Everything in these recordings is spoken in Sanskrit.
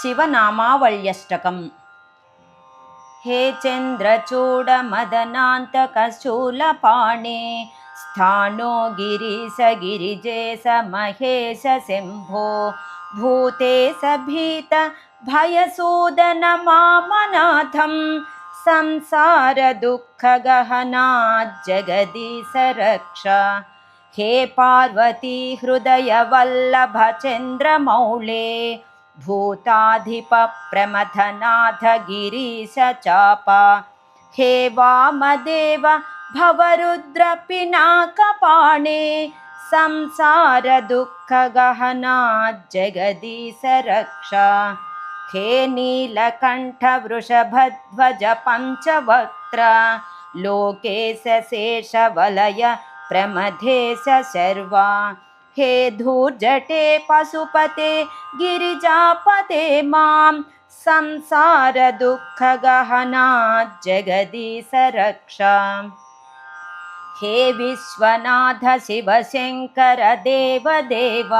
शिवनामावल्यष्टकम्। हे चन्द्रचूडमदनान्तकशूलपाणे स्थाणो गिरीश गिरिजेश महेश शम्भो भूतेश भीत भयसूदन मामनाथं संसारदुःखगहनात् जगदीश रक्ष। हे पार्वती हृदयवल्लभ चन्द्रमौळे भूताधिप प्रमथनाथ गिरीश चापा। हे वामदेव भवरुद्र पिनाकपाणे संसारदुःखगहनात् जगदीश रक्ष। हे नीलकण्ठ वृषभध्वज पञ्चवक्त्र लोकेश शेषवलय प्रमथेश शर्वा। हे धूर्जटे पशुपते गिरिजापते मां संसारदुःखगहनात् जगदीश रक्ष। हे विश्वनाथ शिवशङ्कर देवदेव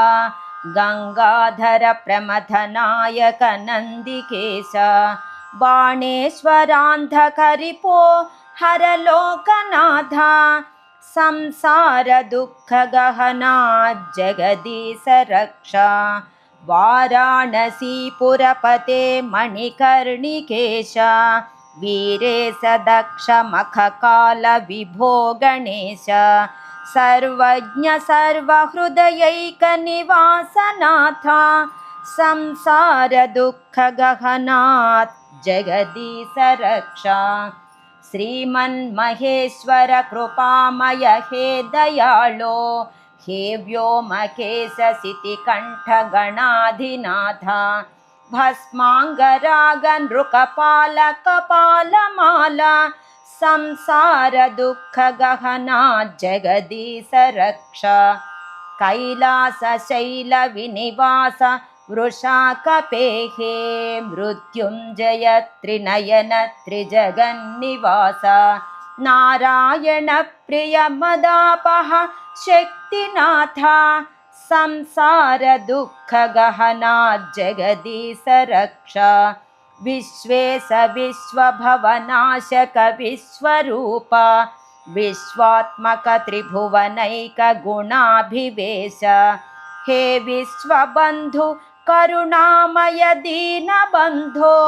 गङ्गाधर प्रमथनायक नन्दिकेश बाणेश्वरान्धकरिपो हरलोकनाथ संसारदुःखगहनात् जगदीश रक्ष। वाराणसीपुरपते मणिकर्णिकेश वीरेश दक्ष मखकाल विभो गणेश सर्वज्ञ सर्वहृदयैकनिवासनाथ संसारदुःखगहनात् जगदीश रक्ष। श्रीमन्महेश्वर कृपामय हे दयाळो हे व्योमकेश शितिकण्ठ गणाधिनाथ भस्माङ्गराग नृकपाल कपालमाला संसारदुःखगहनात् जगदीश रक्ष। कैलासशैलविनिवास वृषाकपेहे मृत्युञ्जय त्रिनयन त्रिजगन्निवास नारायण प्रिय मदापह शक्तिनाथ संसारदुःखगहनात् जगदीश रक्ष। विश्वेश विश्वभवनाशक विश्वरूप विश्वात्मक त्रिभुवनैक गुणाभिवेश। हे विश्वबन्धु करुणामय दीनबन्धो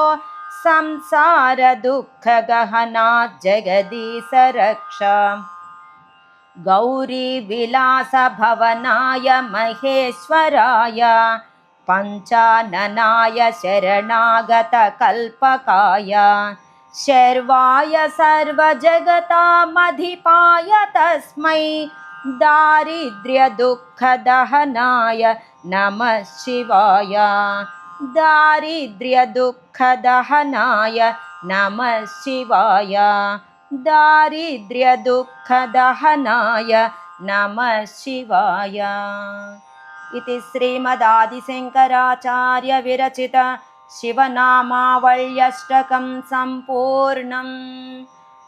संसारदुःखगहनात् जगदीश रक्ष। गौरीविलास भवनाय महेश्वराय पञ्चाननाय शरणागत कल्पकाय शर्वाय सर्वजगतामधिपाय तस्मै दारिद्र्यदुःखदहनाय नमः शिवाय। दारिद्र्यदुःखदहनाय नमः शिवाय। दारिद्र्यदुःखदहनाय नमः शिवाय। इति श्रीमदादिशङ्कराचार्य विरचित शिवनामावल्यष्टकं सम्पूर्णम्।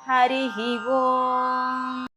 हरिः ओम्।